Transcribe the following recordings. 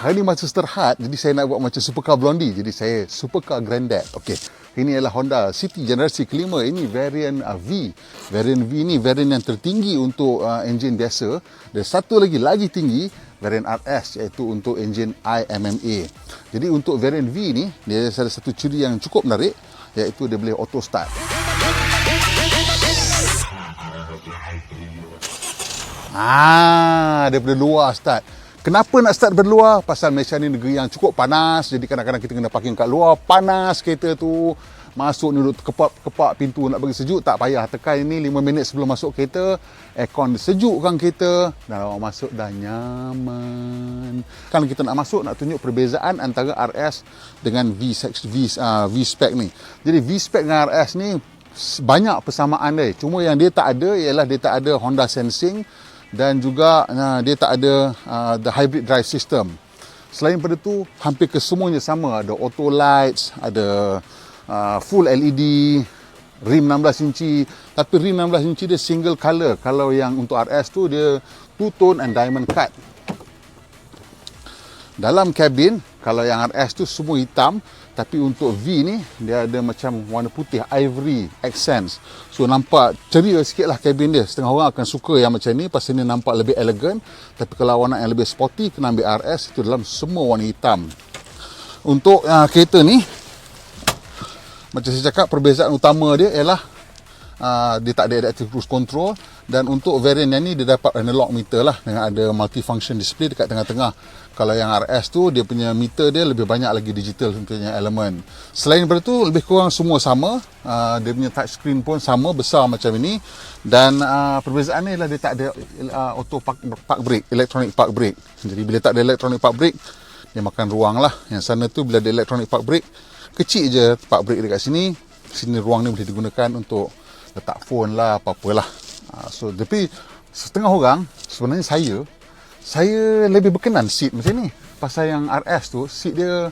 hari ni masa istirahat, jadi saya nak buat macam supercar Blondie. Jadi saya supercar granddad. Okey. Ini adalah Honda City generasi kelima. Ini variant V. Variant V ni variant yang tertinggi untuk enjin biasa. Dan satu lagi tinggi, variant RS, iaitu untuk enjin IMMA. Jadi untuk variant V ni, dia ada satu ciri yang cukup menarik, iaitu dia boleh auto start. Daripada luar start. Kenapa nak start daripada luar? Pasal Malaysia ni negeri yang cukup panas. Jadi kadang-kadang kita kena parking kat luar. Panas kereta tu. Masuk ni duduk kepak pintu nak bagi sejuk. Tak payah tekan ini 5 minit sebelum masuk kereta. Aircon disejukkan kereta. Dan awak masuk dah nyaman. Kalau kita nak masuk, nak tunjuk perbezaan antara RS dengan V-Spec ni. Jadi V-Spec dengan RS ni banyak persamaan dia. Cuma yang dia tak ada ialah dia tak ada Honda Sensing. Dan juga dia tak ada the hybrid drive system. Selain pada tu, hampir kesemuanya sama. Ada auto lights, ada full LED, rim 16 inci. Tapi rim 16 inci dia single color. Kalau yang untuk RS tu dia two tone and diamond cut. Dalam kabin, kalau yang RS tu semua hitam. Tapi untuk V ni, dia ada macam warna putih, ivory, accents. So nampak ceria sikit lah kabin dia. Setengah orang akan suka yang macam ni, pasal ni nampak lebih elegan. Tapi kalau awak nak yang lebih sporty, kena ambil RS. Itu dalam semua warna hitam. Untuk kereta ni, macam saya cakap, perbezaan utama dia ialah dia tak ada adaptive cruise control. Dan untuk variant yang ni, dia dapat analog meter lah, dengan ada multifunction display dekat tengah-tengah. Kalau yang RS tu, dia punya meter dia lebih banyak lagi digital punya elemen. Selain daripada tu, lebih kurang semua sama. Dia punya touchscreen pun sama, besar macam ini. Dan perbezaan ni ialah dia tak ada auto park brake, electronic park brake. Jadi bila tak ada electronic park brake, dia makan ruang lah. Yang sana tu bila ada electronic park brake, kecil je park brake dekat sini. Sini ruang ni boleh digunakan untuk letak phone lah, apa-apalah. Tapi setengah orang, sebenarnya saya lebih berkenan seat macam ni. Pasal yang RS tu, seat dia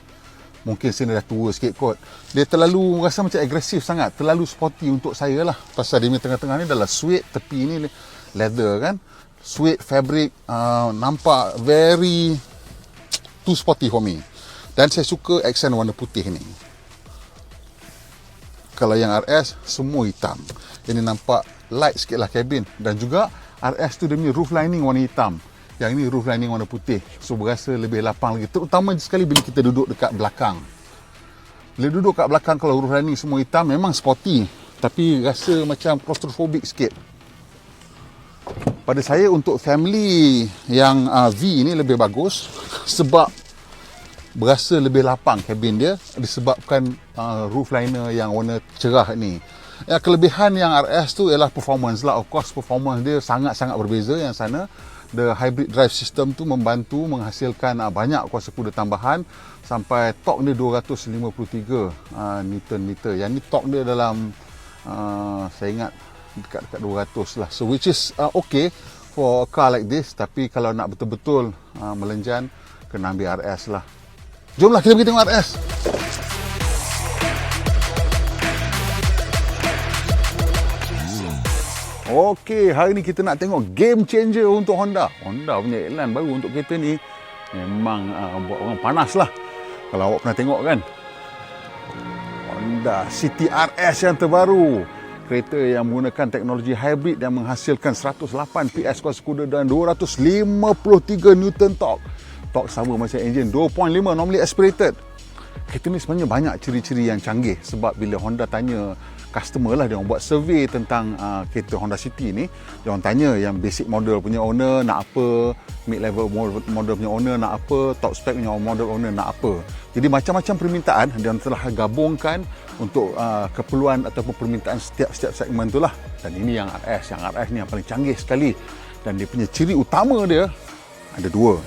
mungkin saya dah tua sikit kot. Dia terlalu rasa macam agresif sangat. Terlalu sporty untuk saya lah. Pasal dia tengah-tengah ni adalah suede, tepi ni leather kan. Suede fabric, nampak very too sporty for me. Dan saya suka aksen warna putih ni. Kalau yang RS, semua hitam. Ini nampak light sikit lah kabin. Dan juga RS tu dia punya roof lining warna hitam. Yang ini roof lining warna putih. So berasa lebih lapang lagi. Terutama sekali bila kita duduk dekat belakang. Bila duduk kat belakang, kalau roof lining semua hitam, memang sporty. Tapi rasa macam claustrophobic sikit. Pada saya, untuk family yang V ni lebih bagus. Sebab berasa lebih lapang kabin dia. Disebabkan roof liner yang warna cerah ni. Kelebihan yang RS tu ialah performance lah. Of course, performance dia sangat-sangat berbeza yang sana. The hybrid drive system tu membantu menghasilkan banyak kuasa kuda tambahan. Sampai torque dia 253 Newton meter. Yang ni torque dia dalam saya ingat dekat 200 lah. So which is okay for a car like this. Tapi kalau nak betul-betul melenjan, kena ambil RS lah. Jomlah kita pergi tengok RS. Okey, hari ni kita nak tengok game changer untuk Honda. Honda punya iklan baru untuk kereta ni memang buat orang panas lah. Kalau awak pernah tengok kan. Honda City RS yang terbaru. Kereta yang menggunakan teknologi hybrid yang menghasilkan 108 PS kuasa kuda dan 253 Newton torque. Torque sama macam enjin 2.5 normally aspirated. Kereta ni sebenarnya banyak ciri-ciri yang canggih. Sebab bila Honda tanya customer lah, dia orang buat survey tentang kereta Honda City ni, dia orang tanya yang basic model punya owner nak apa, mid level model punya owner nak apa, top spec punya model owner nak apa. Jadi macam-macam permintaan dia orang telah gabungkan untuk keperluan ataupun permintaan setiap segmen tu lah. Dan ini yang RS. Yang RS ni yang paling canggih sekali. Dan dia punya ciri utama dia ada dua.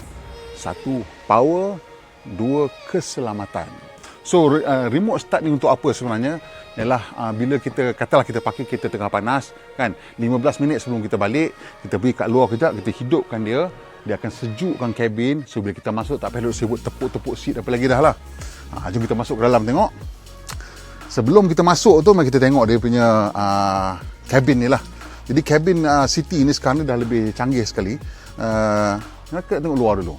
Satu, power. Dua, keselamatan. So remote start ni untuk apa sebenarnya? Ialah bila kita, katalah kita pakai kereta tengah panas kan, 15 minit sebelum kita balik, kita pergi kat luar kejap, kita hidupkan dia akan sejukkan kabin. So bila kita masuk, tak payah sibuk tepuk-tepuk seat apa lagi dah lah. Jom kita masuk ke dalam tengok. Sebelum kita masuk tu, mari kita tengok dia punya kabin ni lah. Jadi kabin City ni sekarang ni dah lebih canggih sekali. Kita tengok luar dulu.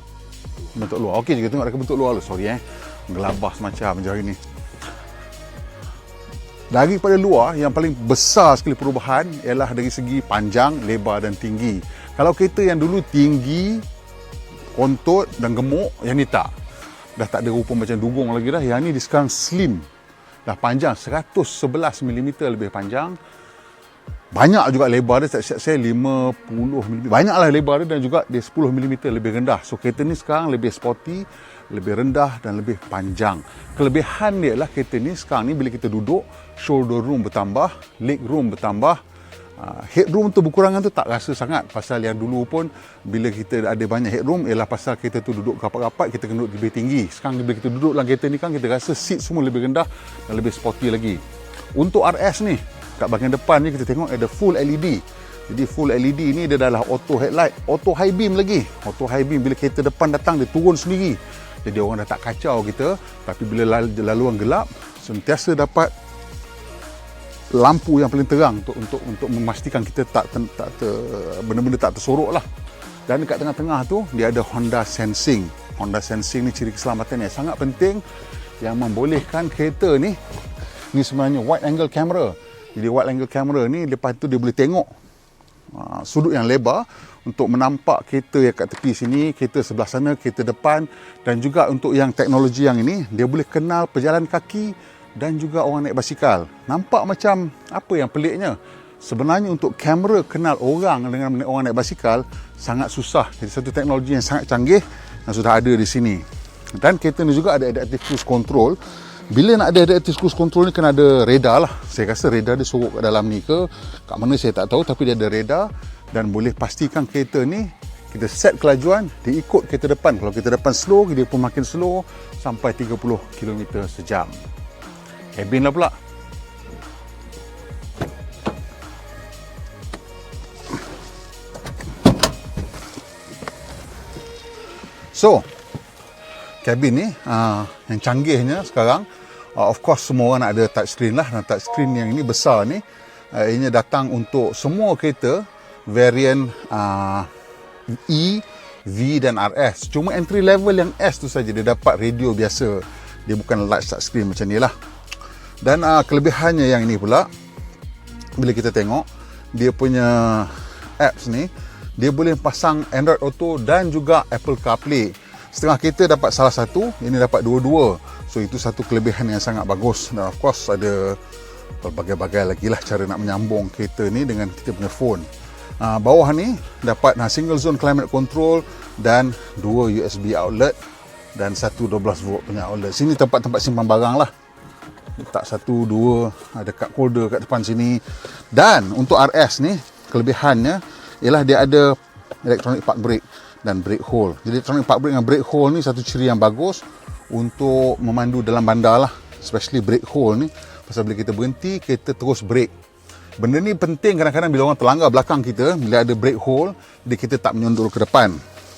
bentuk luar. Okey, kita tengok dekat bentuk luar dulu. Sorry gelabah semacam je hari ni. Daripada luar, yang paling besar sekali perubahan ialah dari segi panjang, lebar dan tinggi. Kalau kereta yang dulu tinggi, kontot dan gemuk, yang ni tak. Dah tak ada rupa macam dugong lagi dah. Yang ni dia sekarang slim. Dah panjang 111 mm lebih panjang. Banyak juga lebar dia, saya 50 mm. Banyaklah lebar dia dan juga dia 10 mm lebih rendah. So kereta ni sekarang lebih sporty, lebih rendah dan lebih panjang. Kelebihan dia lah kereta ni sekarang ni bila kita duduk, shoulder room bertambah, leg room bertambah. Headroom tu berkurangan tu tak rasa sangat, pasal yang dulu pun bila kita ada banyak headroom ialah pasal kita tu duduk rapat-rapat, kita kena duduk lebih tinggi. Sekarang bila kita duduk dalam kereta ni kan, kita rasa seat semua lebih rendah dan lebih sporty lagi. Untuk RS ni, kat bahagian depan ni kita tengok ada full LED. Jadi full LED ni dia adalah auto headlight, auto high beam lagi. Auto high beam, bila kereta depan datang dia turun sendiri. Jadi orang dah tak kacau kita, tapi bila laluan gelap sentiasa dapat lampu yang paling terang untuk memastikan kita benda-benda tak tersorok lah. Dan dekat tengah-tengah tu dia ada Honda Sensing. Honda Sensing ni ciri keselamatan yang sangat penting yang membolehkan kereta ni sebenarnya wide angle camera. Jadi wide angle camera ni lepas tu dia boleh tengok sudut yang lebar untuk menampak kereta yang kat tepi sini, kereta sebelah sana, kereta depan, dan juga untuk yang teknologi yang ini dia boleh kenal pejalan kaki dan juga orang naik basikal. Nampak macam apa yang peliknya? Sebenarnya untuk kamera kenal orang dengan orang naik basikal sangat susah. Jadi satu teknologi yang sangat canggih yang sudah ada di sini. Dan kereta ni juga ada adaptive cruise control. Bila nak ada adaptive cruise control ni kena ada radar lah. Saya rasa radar dia sorok kat dalam ni ke kat mana saya tak tahu, tapi dia ada radar dan boleh pastikan kereta ni kita set kelajuan, dia ikut kereta depan. Kalau kereta depan slow, dia pun makin slow sampai 30 km sejam. Kabin lah pula. So, kabin ni yang canggihnya sekarang, of course semua orang nak ada touchscreen lah. Dan touchscreen yang ini besar ni, ini datang untuk semua kereta varian E, V dan RS. Cuma entry level yang S tu saja dia dapat radio biasa. Dia bukan large touchscreen macam ni lah. Dan kelebihannya yang ini pula, bila kita tengok dia punya apps ni, dia boleh pasang Android Auto dan juga Apple CarPlay. Setengah kereta dapat salah satu, ini dapat dua-dua. So itu satu kelebihan yang sangat bagus. Dan of course ada berbagai-bagai lagi lah cara nak menyambung kereta ni dengan kita punya phone. Bawah ni dapat single zone climate control dan 2 USB outlet dan satu 12 volt punya outlet. Sini tempat-tempat simpan barang lah. Letak 1, 2 ada cup holder kat depan sini. Dan untuk RS ni kelebihannya ialah dia ada electronic park brake dan brake hold. Jadi electronic park brake dengan brake hold ni satu ciri yang bagus untuk memandu dalam bandar lah, especially brake hold ni, pasal bila kita berhenti kereta terus brake. Benda ni penting kadang-kadang bila orang terlanggar belakang kita, bila ada brake hold dia kita tak menyundul ke depan.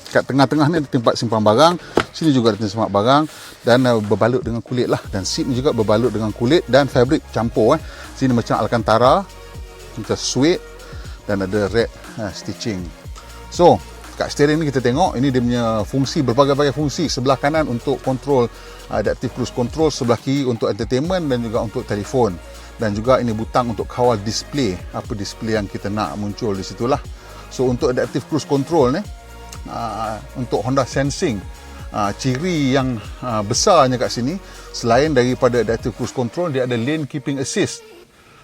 Kat tengah-tengah ni ada tempat simpan barang, sini juga ada tempat simpan barang dan berbalut dengan kulit lah, dan seat ni juga berbalut dengan kulit dan fabric campur Sini macam Alcantara, macam suede dan ada red stitching. So kat steering ni kita tengok ini dia punya fungsi, berbagai-bagai fungsi. Sebelah kanan untuk control adaptive cruise control, sebelah kiri untuk entertainment dan juga untuk telefon, dan juga ini butang untuk kawal display, apa display yang kita nak muncul di situlah. So untuk adaptive cruise control ni, untuk Honda Sensing, ciri yang besarnya kat sini, selain daripada adaptive cruise control, dia ada lane keeping assist.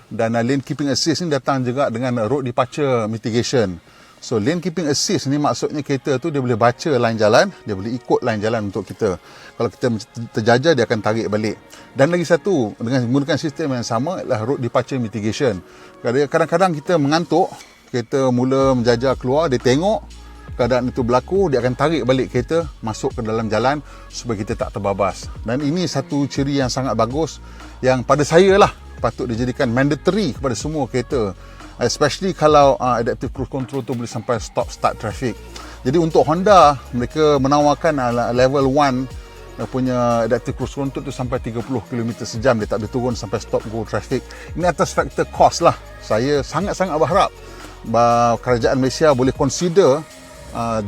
Dan lane keeping assist ni datang juga dengan road departure mitigation. So lane keeping assist ni maksudnya kereta tu dia boleh baca line jalan, dia boleh ikut line jalan untuk kita. Kalau kita terjajar, dia akan tarik balik. Dan lagi satu, dengan menggunakan sistem yang sama adalah road departure mitigation. Kadang-kadang kita mengantuk, kereta mula menjajar keluar, dia tengok keadaan itu berlaku, dia akan tarik balik kereta masuk ke dalam jalan supaya kita tak terbabas. Dan ini satu ciri yang sangat bagus yang pada saya lah patut dijadikan mandatory kepada semua kereta, especially kalau adaptive cruise control tu boleh sampai stop start traffic. Jadi untuk Honda, mereka menawarkan level 1 punya adaptive cruise control tu sampai 30 km sejam, dia tak boleh turun sampai stop go traffic. Ini atas faktor cost lah. Saya sangat-sangat berharap kerajaan Malaysia boleh consider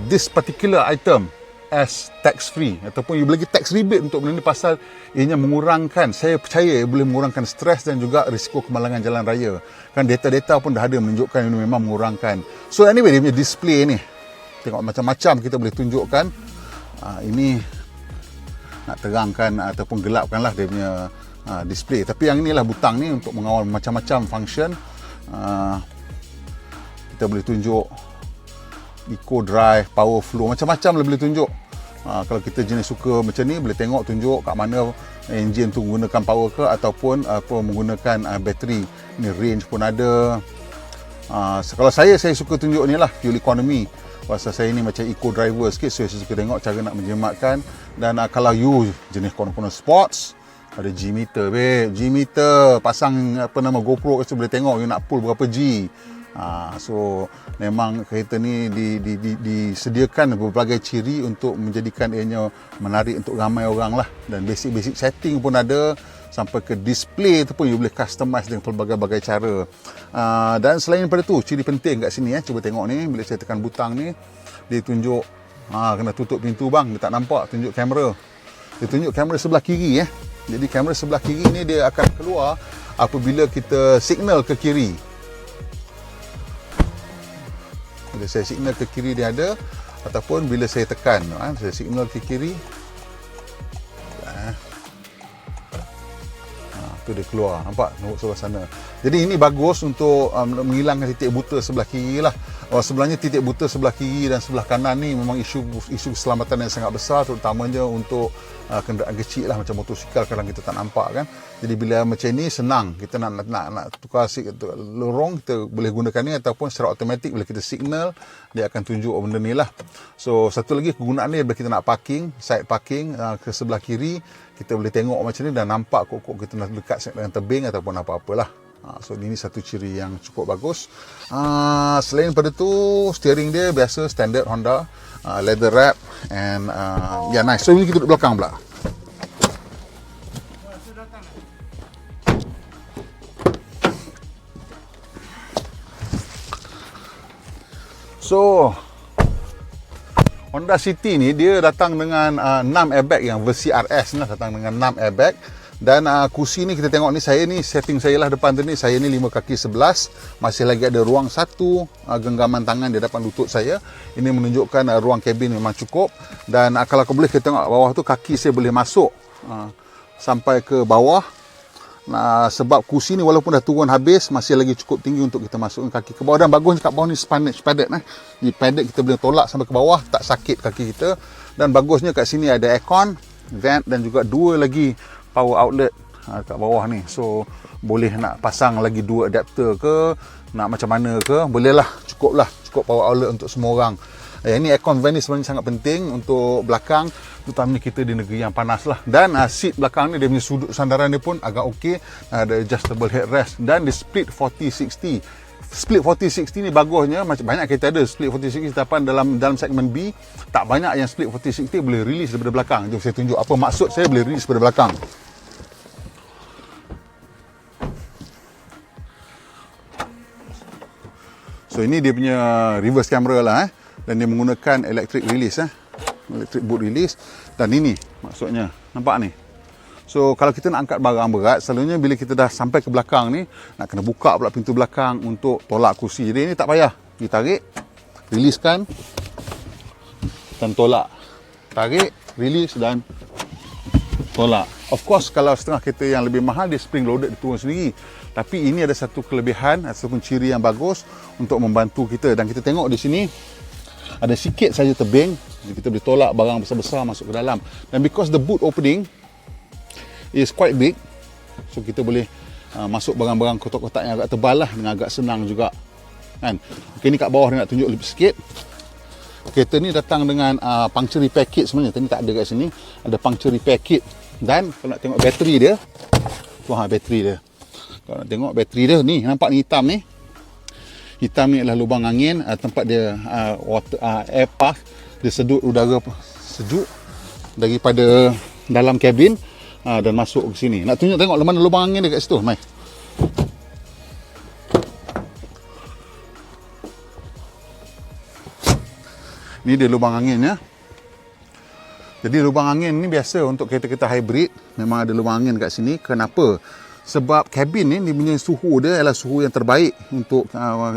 this particular item as tax free ataupun you boleh bagi tax rebate untuk benda ni pasal ianya mengurangkan, saya percaya ia boleh mengurangkan stres dan juga risiko kemalangan jalan raya. Kan data-data pun dah ada menunjukkan ini memang mengurangkan. So anyway, dia punya display ni tengok macam-macam kita boleh tunjukkan. Ini nak terangkan ataupun gelapkan lah dia punya display. Tapi yang inilah butang ni untuk mengawal macam-macam function. Kita boleh tunjuk eco drive, power flow, macam-macam boleh tunjuk. Kalau kita jenis suka macam ni, boleh tengok tunjuk kat mana enjin tu menggunakan power ke ataupun menggunakan bateri. Ni range pun ada. Kalau saya suka tunjuk ni lah, fuel economy. Pasal saya ni macam eco driver sikit, so saya suka tengok cara nak menjimatkan. Dan kalau you jenis konon-konon sports, ada G-meter, babe. G-meter, pasang GoPro kat situ, boleh tengok you nak pull berapa G. So memang kereta ni disediakan berbagai ciri untuk menjadikan ianya menarik untuk ramai orang lah. Dan basic setting pun ada, sampai ke display tu pun you boleh customize dengan pelbagai-bagai cara. Dan selain daripada tu, ciri penting kat sini cuba tengok ni, bila saya tekan butang ni, dia tunjuk kena tutup pintu bang, dia tak nampak, tunjuk kamera. Dia tunjuk kamera sebelah kiri Jadi kamera sebelah kiri ni dia akan keluar apabila kita signal ke kiri. Bila saya signal ke kiri dia ada, ataupun bila saya tekan, saya signal ke kiri, tu dia keluar, nampak sebelah sana. Jadi ini bagus untuk menghilangkan titik buta sebelah kiri lah. Sebenarnya titik buta sebelah kiri dan sebelah kanan ni memang isu keselamatan yang sangat besar, terutamanya untuk kenderaan kecil lah, macam motosikal kadang kita tak nampak kan. Jadi bila macam ni senang, kita nak tukar lorong, kita boleh gunakan ni, ataupun secara automatik bila kita signal dia akan tunjuk benda ni lah. So satu lagi kegunaan ni bila kita nak parking, side parking ke sebelah kiri, kita boleh tengok macam ni dan nampak kok kita nak dekat dengan tebing ataupun apa-apalah. So ini satu ciri yang cukup bagus. Selain daripada tu, steering dia biasa standard Honda, leather wrap and nice. So ini kita duduk belakang pula. So Honda City ni dia datang dengan 6 airbag yang versi RS ni lah, datang dengan 6 airbag. Dan kursi ni kita tengok ni, saya ni setting saya lah depan tu ni, saya ni 5 kaki 11, masih lagi ada ruang satu genggaman tangan di depan lutut saya. Ini menunjukkan ruang kabin memang cukup. Dan kalau kau boleh kita tengok bawah tu, kaki saya boleh masuk sampai ke bawah. Sebab kursi ni walaupun dah turun habis, masih lagi cukup tinggi untuk kita masukkan kaki ke bawah. Dan bagus kat bawah ni padded Di padded kita boleh tolak sampai ke bawah, tak sakit kaki kita. Dan bagusnya kat sini ada aircon, vent dan juga 2 lagi power outlet kat bawah ni. So boleh nak pasang lagi 2 adapter ke, nak macam mana ke, boleh lah, cukup power outlet untuk semua orang. Ini aircon vent ni sebenarnya sangat penting untuk belakang, terutamanya kita di negeri yang panas lah. Dan seat belakang ni, dia punya sudut sandaran dia pun agak okey, ada adjustable headrest dan di split 40-60. Split 40-60 ni bagusnya, macam banyak kita ada split 40-60, tapi dalam segmen B tak banyak yang split 40-60 boleh release daripada belakang. Jom saya tunjuk apa maksud saya boleh release daripada belakang. So ini dia punya reverse camera lah dan dia menggunakan electric release electric boot release. Dan ini maksudnya, nampak ni. So kalau kita nak angkat barang berat, selalunya bila kita dah sampai ke belakang ni, nak kena buka pula pintu belakang untuk tolak kursi. Jadi ini tak payah, ditarik, releasekan dan tolak, tarik, release dan tolak. Of course kalau setengah kereta yang lebih mahal, dia spring loaded, dia turun sendiri. Tapi ini ada satu kelebihan ataupun ciri yang bagus untuk membantu kita. Dan kita tengok di sini ada sikit saja tebing, jadi kita boleh tolak barang besar-besar masuk ke dalam. Dan because the boot opening is quite big, so kita boleh masuk barang-barang kotak-kotak yang agak tebal lah dengan agak senang juga kan. Okay, ni kat bawah dia nak tunjuk lebih sikit. Kereta ni datang dengan puncture repair kit sebenarnya. Tadi tak ada kat sini, ada puncture repair kit. Dan kalau nak tengok bateri dia, tu bateri dia. Kalau nak tengok bateri dia ni, nampak ni hitam ni. Hitam ni adalah lubang angin, tempat dia air pass, dia sedut udara sejuk daripada dalam kabin dan masuk ke sini. Nak tunjuk tengok mana lubang angin dia kat situ, mai. Ni dia lubang anginnya. Jadi lubang angin ni biasa untuk kereta-kereta hybrid, memang ada lubang angin kat sini. Kenapa? Sebab kabin ni dia punya suhu dia adalah suhu yang terbaik untuk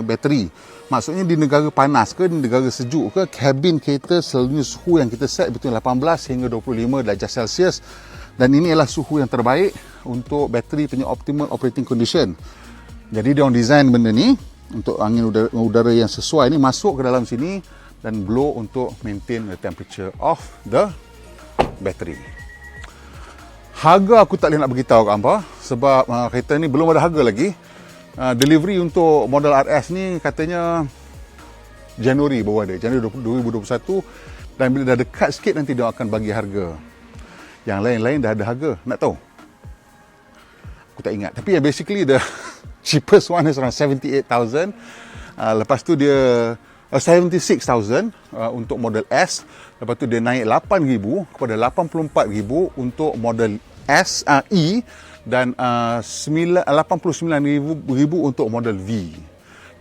bateri. Maksudnya di negara panas ke, di negara sejuk ke, kabin kereta selalunya suhu yang kita set between 18 hingga 25 darjah Celsius. Dan ini adalah suhu yang terbaik untuk bateri punya optimal operating condition. Jadi dia orang design benda ni untuk angin udara yang sesuai ni masuk ke dalam sini dan blow untuk maintain the temperature of the battery. Harga aku tak boleh nak beritahu kat hangpa sebab kereta ni belum ada harga lagi. Delivery untuk model RS ni katanya Januari baru ada, Januari 2021, dan bila dah dekat sikit nanti dia akan bagi harga. Yang lain-lain dah ada harga, nak tahu? Aku tak ingat. Tapi basically the cheapest one is around 78,000. Lepas tu dia 76,000 untuk model S. Lepas tu dia naik 8,000 kepada 84,000 untuk model E, dan 89,000 untuk model V.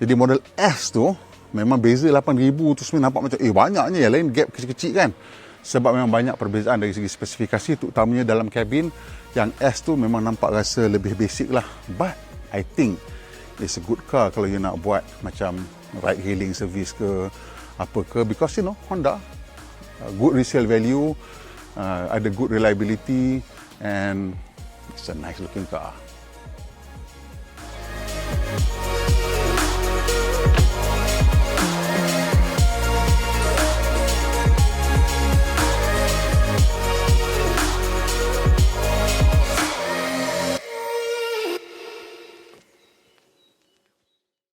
Jadi model S tu memang beza 8,000 tu sebenarnya nampak macam banyaknya, yang lain gap kecil-kecil kan. Sebab memang banyak perbezaan dari segi spesifikasi, terutamanya dalam kabin. Yang S tu memang nampak rasa lebih basic lah. But I think it's a good car kalau you nak buat macam ride hailing service ke apa ke, because you know Honda good resale value, ada good reliability, and it's a nice looking car.